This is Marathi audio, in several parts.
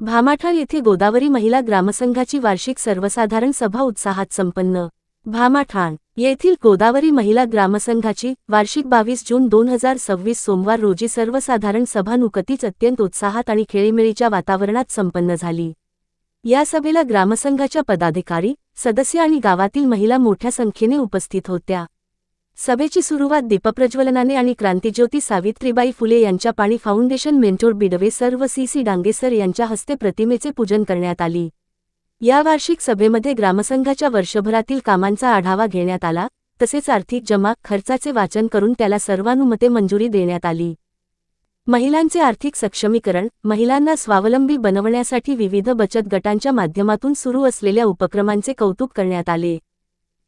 भामाठाण येथे गोदावरी महिला ग्रामसंघाची वार्षिक सर्वसाधारण सभा उत्साहात संपन्न। भामाठाण येथील गोदावरी महिला ग्रामसंघाची वार्षिक 22 जून 2026 सोमवार रोजी सर्वसाधारण सभा नुकतीच अत्यंत उत्साहात आणि खेळीमेळीच्या वातावरणात संपन्न झाली। या सभेला ग्रामसंघाच्या पदाधिकारी, सदस्य आणि गावातील महिला मोठ्या संख्येने उपस्थित होत्या। सभेची सुरुवात दीपप्रज्वलनाने आणि क्रांतिज्योती सावित्रीबाई फुले यांच्या पाणी फाउंडेशन मेंटोर बिडवे सर व सी डांगे सर यांच्या हस्ते प्रतिमेचे पूजन करण्यात आली। या वार्षिक सभेमध्ये ग्रामसंघाच्या वर्षभरातील कामांचा आढावा घेण्यात आला, तसेच आर्थिक जमा खर्चाचे वाचन करून त्याला सर्वानुमते मंजुरी देण्यात आली। महिलांचे आर्थिक सक्षमीकरण, महिलांना स्वावलंबी बनवण्यासाठी विविध बचत गटांच्या माध्यमातून सुरू असलेल्या उपक्रमांचे कौतुक करण्यात आले।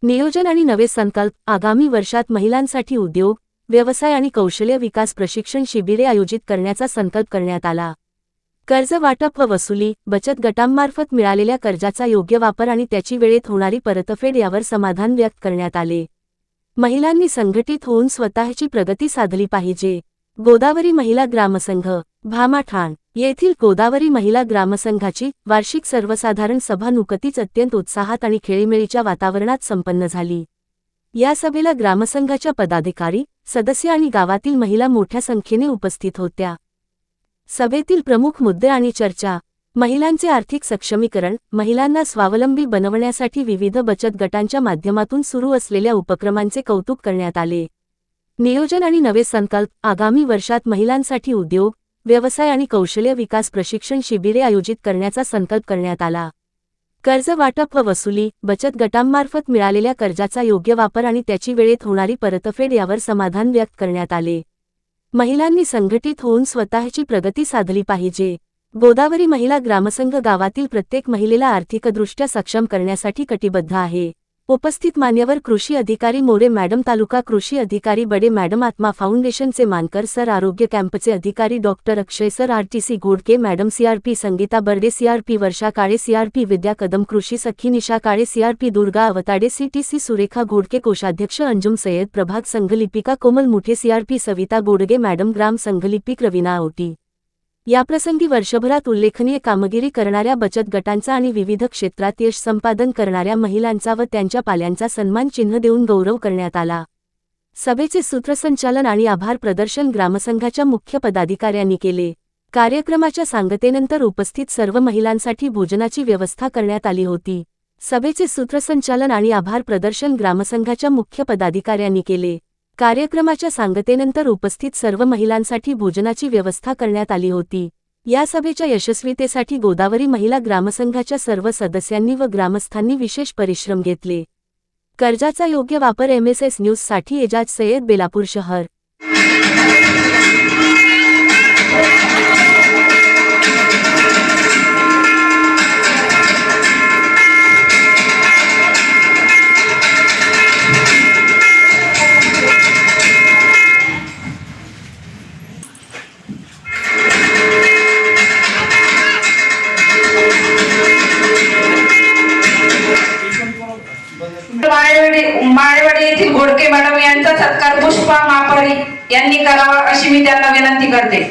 नियोजन आणि नवे संकल्प, आगामी वर्षात महिलांसाठी उद्योग, व्यवसाय आणि कौशल्य विकास प्रशिक्षण शिबिरे आयोजित करण्याचा संकल्प करण्यात आला। कर्ज वाटप व वसुली, बचत गटांमार्फत मिळालेल्या कर्जाचा योग्य वापर आणि त्याची वेळेत होणारी परतफेड यावर समाधान व्यक्त करण्यात आले। महिलांनी संघटित होऊन स्वतःची प्रगती साधली पाहिजे। गोदावरी महिला ग्रामसंघ, भामाठाण येथील गोदावरी महिला ग्रामसंघाची वार्षिक सर्वसाधारण सभा नुकतीच अत्यंत उत्साहात आणि खेळीमेळीच्या वातावरणात संपन्न झाली। या सभेला ग्रामसंघाच्या पदाधिकारी, सदस्य आणि गावातील महिला मोठ्या संख्येने उपस्थित होत्या। सभेतील प्रमुख मुद्दे आणि चर्चा: महिलांचे आर्थिक सक्षमीकरण, महिलांना स्वावलंबी बनवण्यासाठी विविध बचत गटांच्या माध्यमातून सुरू असलेल्या उपक्रमांचे कौतुक करण्यात आले। नियोजन आणि नवे संकल्प, आगामी वर्षात महिलांसाठी उद्योग, व्यवसाय आणि कौशल्य विकास प्रशिक्षण शिबिरे आयोजित करण्याचा संकल्प करण्यात आला। कर्ज वाटप व वसुली, बचत गटांमार्फत मिळालेल्या कर्जाचा योग्य वापर आणि त्याची वेळेत होणारी परतफेड यावर समाधान व्यक्त करण्यात आले। महिलांनी संघटित होऊन स्वतःची प्रगती साधली पाहिजे। गोदावरी महिला ग्रामसंघ गावातील प्रत्येक महिलेला आर्थिकदृष्ट्या सक्षम करण्यासाठी कटिबद्ध आहे। उपस्थित मान्यवर कृषी अधिकारी मोरे मॅडम, तालुका कृषी अधिकारी बडे मॅडम, आत्मा फाउंडेशनचे मानकर सर, आरोग्य कॅम्पचे अधिकारी doctor Akshay sir, RTC Godke madam, CRP Sangeeta Barde, CRP Varsha Kale, CRP Vidya Kadam, कृषी सखी निशा काळे, सीआरपी दुर्गा अवताडे, सीटीसी सुरेखा घोडके, कोषाध्यक्ष अंजुम सय्यद, प्रभाग संघलिपिका कोमल मुठे, सीआरपी सविता गोडगे मॅडम, ग्राम संघलिपिक रवीना औटी। याप्रसंगी वर्षभरात उल्लेखनीय कामगिरी करणाऱ्या बचत गटांचा आणि विविध क्षेत्रात यश संपादन करणाऱ्या महिलांचा व त्यांच्या पाल्यांचा सन्मान चिन्ह देऊन गौरव करण्यात आला। सभेचे सूत्रसंचालन आणि आभार प्रदर्शन ग्रामसंघाच्या मुख्य पदाधिकाऱ्यांनी केले। कार्यक्रमाच्या सांगतेनंतर उपस्थित सर्व महिलांसाठी भोजनाची व्यवस्था करण्यात आली होती। सभेचे सूत्रसंचालन आणि आभार प्रदर्शन ग्रामसंघाच्या मुख्य पदाधिकाऱ्यांनी केले। कार्यक्रमाच्या सांगतेनंतर उपस्थित सर्व महिलांसाठी भोजनाची व्यवस्था करण्यात आली होती। या सभेच्या यशस्वीतेसाठी गोदावरी महिला ग्रामसंघाच्या सर्व सदस्यांनी व ग्रामस्थांनी विशेष परिश्रम घेतले। कर्जाचा योग्य वापर MSS न्यूजसाठी एजाज सय्यद, बेलापूर शहर। माळेवाडी येथील घोडके मॅडम यांचा सत्कार पुष्पा मापारी यांनी करावा अशी मी त्यांना विनंती करते।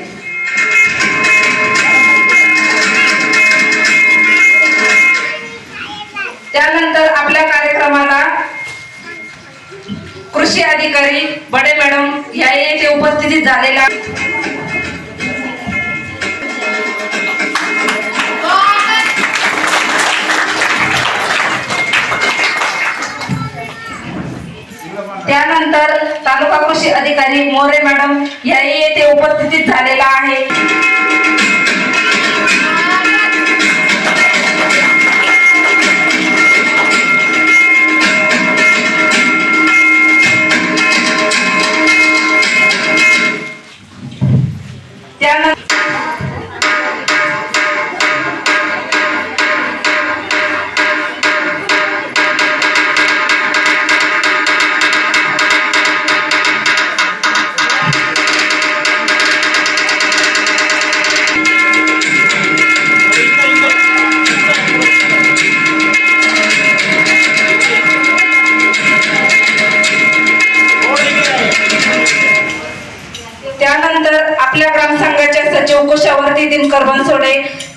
त्यानंतर आपल्या कार्यक्रमाला कृषी अधिकारी बडे मॅडम या येथे उपस्थित झालेला त्यानंतर तालुका कृषी अधिकारी मोरे मॅडम या येथे उपस्थित झालेला आहे।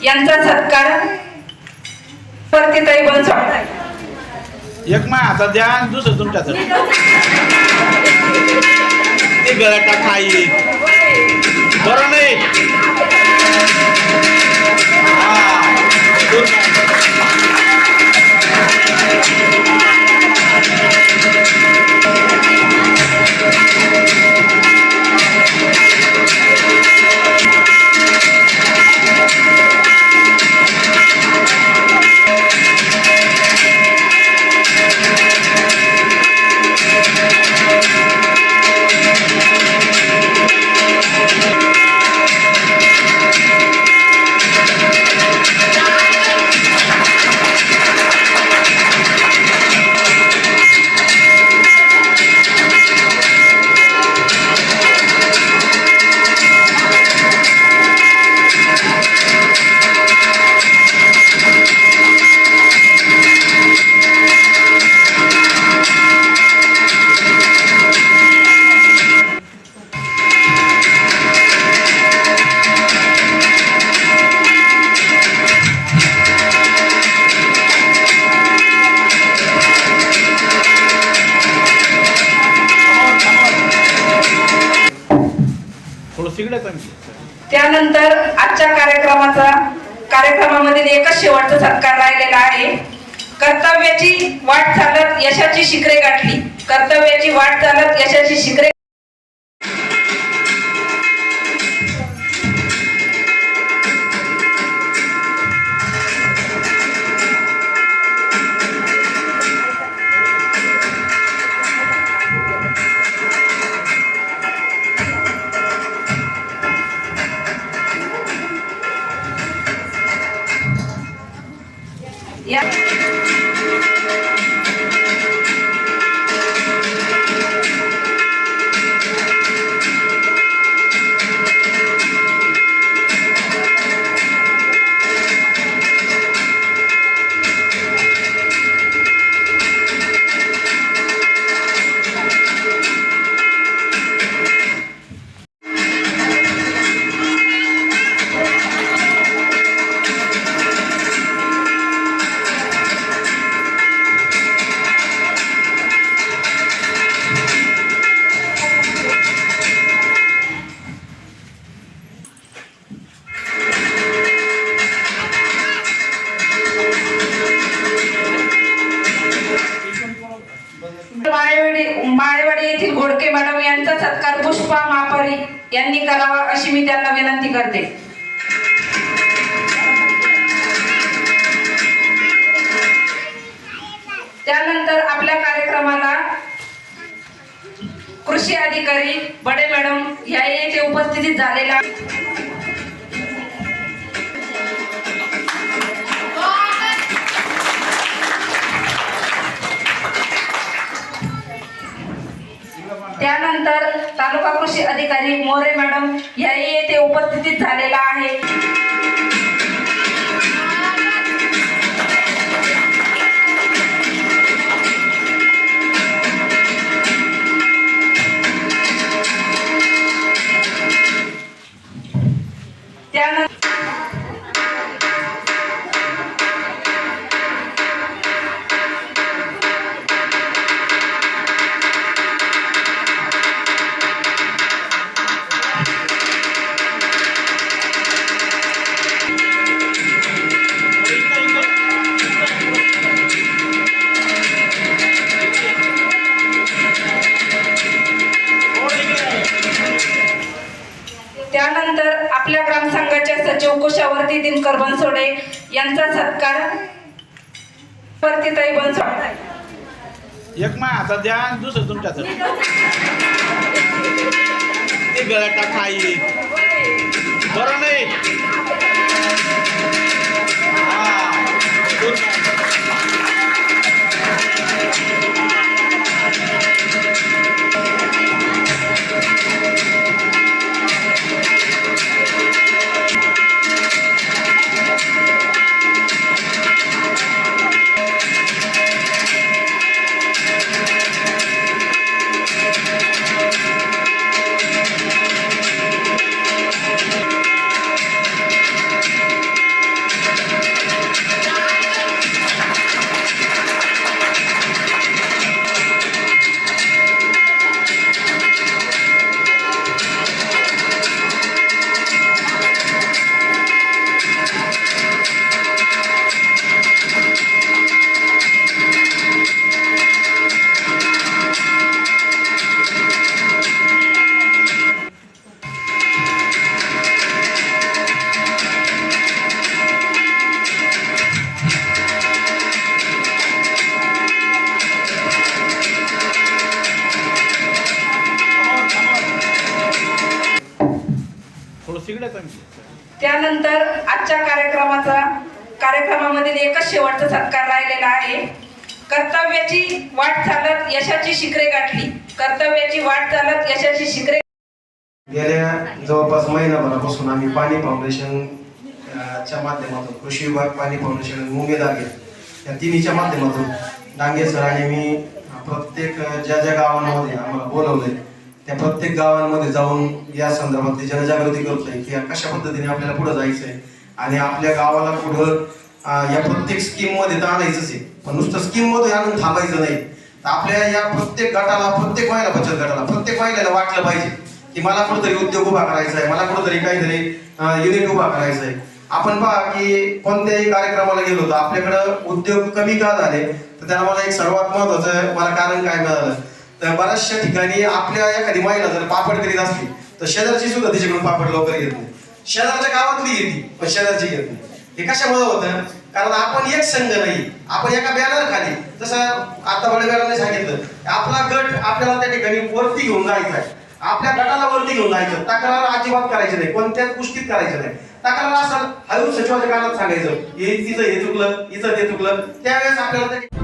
यांचा सत्कार प्रतिताई बनसोडे एक माय आता द्या आणि दुसरं तुमच्याकडे ते गळा खाई बरं नाही त्यानंतर आजच्या कार्यक्रमामधील एकच शेवटचा सत्कार राहिलेला आहे. कर्तव्याची वाट चालत यशाची शिखरे गाठली. कर्तव्याची वाट चालत यशाची शिखरे या माळेवाडी येथील घोडके मॅडम यांचा सत्कार पुष्पा मापारी यांनी करावा अशी मी त्यांना विनंती करते. त्यानंतर आपल्या कार्यक्रमाला कृषी अधिकारी बडे मॅडम या येथे उपस्थित झालेला त्यानंतर तालुका कृषी अधिकारी मोरे मॅडम याही येथे उपस्थित झालेला आहे. त्यानंतर आपल्या ग्रामसंघाच्या सचिव कुशावर्ती दिनकर बनसोडे यांचा सत्कार प्रतिताई बनसोडे एक माय आता द्या आणि दुसरं तुमच्याकडे ते गळा खाई बरं नाही एकच शेवटचा सत्कार राहिलेला आहे. कर्तव्याची वाट चालत यशाची शिखरे गाठली. कर्तव्याची वाट चालत यशाची शिखरे. गेल्या जवळपास महिनाभरापासून आम्ही पाणी फाउंडेशन च्या माध्यमातून कृषी विभाग, पाणी फाउंडेशन आणि मुंगे दागे या तिन्हीच्या माध्यमातून डांगे सर आणि मी प्रत्येक ज्या ज्या गावांमध्ये आम्हाला बोलवलंय त्या प्रत्येक गावांमध्ये जाऊन या संदर्भातली जनजागृती करतोय की कशा पद्धतीने आपल्याला पुढे जायचंय आणि आपल्या गावाला पुढं या प्रत्येक स्कीम मध्ये तर आणायचंच आहे. पण नुसतं स्कीम मध्ये आणून थांबायचं नाही. तर आपल्या या प्रत्येक गटाला, प्रत्येक महिला बचत गटाला, प्रत्येक महिलेला वाटलं पाहिजे की मला कुठेतरी उद्योग उभा करायचा आहे, मला कुठेतरी काहीतरी युनिट उभा करायचं आहे. आपण पहा की कोणत्याही कार्यक्रमाला गेलो तर आपल्याकडं उद्योग कमी का झाले तर त्याला मला एक सर्वात महत्वाचं मला कारण काय मिळालं तर बऱ्याचशा ठिकाणी आपल्या एखादी महिला जर पापड करीत असली तर शेजारची सुद्धा तिच्याकडून पापड लवकर घेत नाही. शेजारच्या गावातली घेतली पण शेजारची घेत नाही. हे कशामुळे होतं? कारण आपण एक संघ नाही, आपण एका बॅनर खाली, जसं आता वडगावाने सांगितलं आपला गट आपल्याला त्या ठिकाणी वरती घेऊन जायचा आहे. आपल्या गटाला वरती घेऊन जायचं, तक्रार अजिबात करायची नाही, कोणत्याच गोष्टीत करायचं नाही. तक्रार असेल हळू सचिवाच्या कानात सांगायचं, हे तिचं हे चुकलं, हिचं ते चुकलं, त्यावेळेस आपल्याला